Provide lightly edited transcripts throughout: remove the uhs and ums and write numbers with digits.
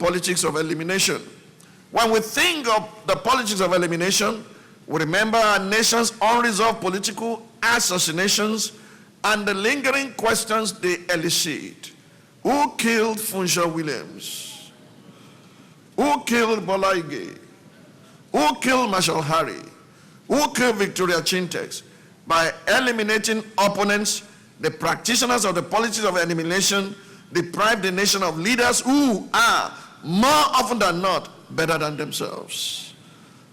politics of elimination. When we think of the politics of elimination, we remember our nation's unresolved political assassinations and the lingering questions they elicit. Who killed Funsho Williams? Who killed Bola Ige? Who killed Marshall Harry? Who killed Victoria Chintex? By eliminating opponents, the practitioners of the politics of elimination deprive the nation of leaders who are, more often than not, better than themselves.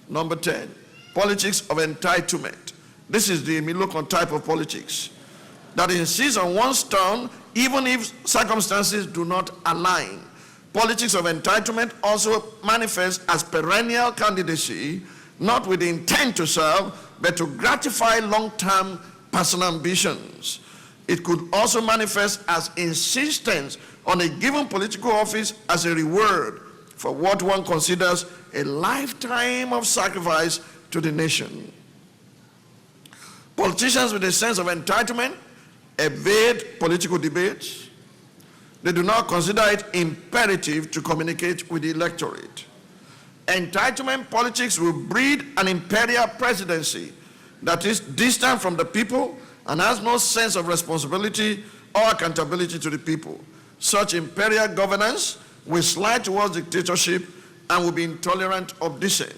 Number 10, politics of entitlement. This is the Emi Lokan type of politics that insists on one's turn even if circumstances do not align. Politics of entitlement also manifests as perennial candidacy, not with the intent to serve, but to gratify long-term personal ambitions. It could also manifest as insistence on a given political office as a reward for what one considers a lifetime of sacrifice to the nation. Politicians with a sense of entitlement evade political debates. They do not consider it imperative to communicate with the electorate. Entitlement politics will breed an imperial presidency that is distant from the people and has no sense of responsibility or accountability to the people. Such imperial governance will slide towards dictatorship and will be intolerant of dissent.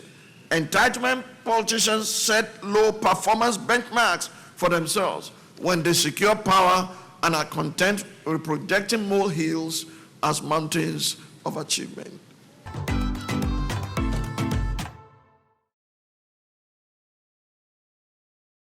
Entitlement politicians set low performance benchmarks for themselves when they secure power and are content with projecting molehills as mountains of achievement.